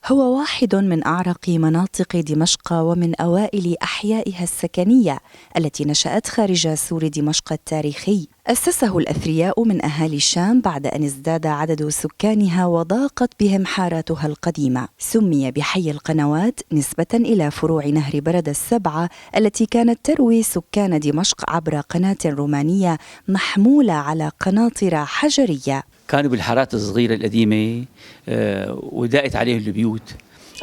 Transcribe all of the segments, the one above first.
هو واحد من أعرق مناطق دمشق ومن أوائل أحيائها السكنية التي نشأت خارج سور دمشق التاريخي. أسسه الأثرياء من أهالي الشام بعد أن ازداد عدد سكانها وضاقت بهم حاراتها القديمة. سمي بحي القنوات نسبة إلى فروع نهر برد السبعة التي كانت تروي سكان دمشق عبر قناة رومانية محمولة على قناطر حجرية. كانوا بالحارات الصغيرة القديمة وداقت عليهم البيوت،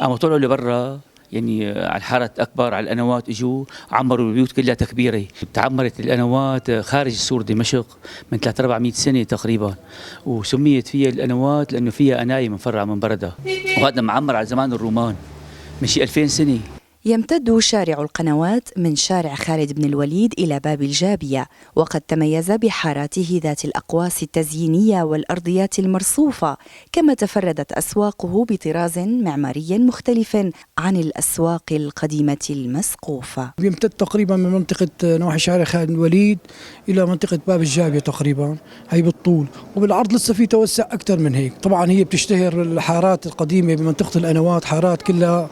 أما طلعوا لبرا يعني على الحارات أكبر، على القنوات إجوا عمروا البيوت كلها تكبيرة. تعمرت القنوات خارج سور دمشق من 300-400 سنة تقريبا، وسميت فيها القنوات لأنه فيها قنايم مفرعة من بردها، وهذا معمر على زمان الرومان من شي 2000 سنة. يمتد شارع القنوات من شارع خالد بن الوليد إلى باب الجابية، وقد تميز بحاراته ذات الأقواس التزيينية والأرضيات المرصوفة، كما تفردت أسواقه بطراز معماري مختلف عن الأسواق القديمة المسقوفة. يمتد تقريبا من منطقة نواحي شارع خالد بن الوليد إلى منطقة باب الجابية تقريبا، هي بالطول، وبالعرض لسه في توسع أكثر من هيك. طبعا هي بتشتهر الحارات القديمة بمنطقة القنوات، حارات كلها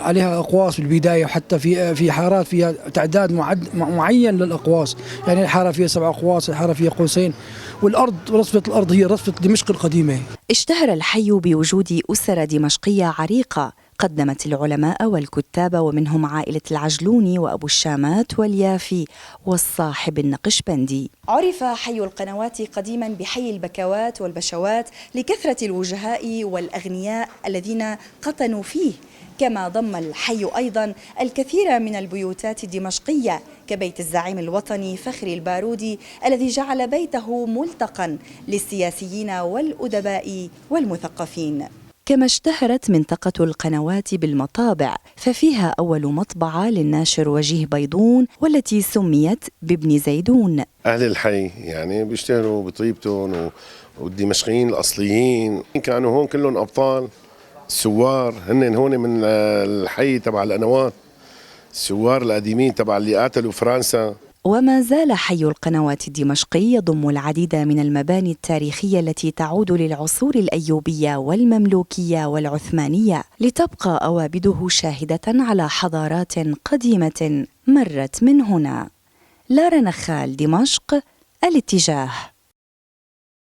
عليها أقواس بالبداية، وحتى في حارات فيها تعداد معين للأقواس، يعني الحارة فيها 7 أقواس، الحارة فيها قوسين، والأرض رصفة الأرض هي رصفة دمشق القديمة. اشتهر الحي بوجود أسر دمشقية عريقة قدمت العلماء والكتاب، ومنهم عائلة العجلوني وأبو الشامات واليافي والصاحب النقشبندي. عرف حي القنوات قديما بحي البكوات والبشوات لكثرة الوجهاء والأغنياء الذين قطنوا فيه، كما ضم الحي أيضا الكثير من البيوتات الدمشقية كبيت الزعيم الوطني فخري البارودي الذي جعل بيته ملتقا للسياسيين والأدباء والمثقفين. كما اشتهرت منطقة القنوات بالمطابع، ففيها أول مطبعة للناشر وجيه بيضون والتي سميت بابن زيدون. أهل الحي يعني بيشتهروا بطيبتهم، والدمشقيين الأصليين كانوا هون كلهم أبطال. السوار هن هون من الحي تبع القنوات، السوار القديمين تبع اللي قاتلوا فرنسا. وما زال حي القنوات الدمشقي يضم العديد من المباني التاريخية التي تعود للعصور الأيوبية والمملوكية والعثمانية، لتبقى أوابده شاهدة على حضارات قديمة مرت من هنا. لارا نخال، دمشق، الاتجاه.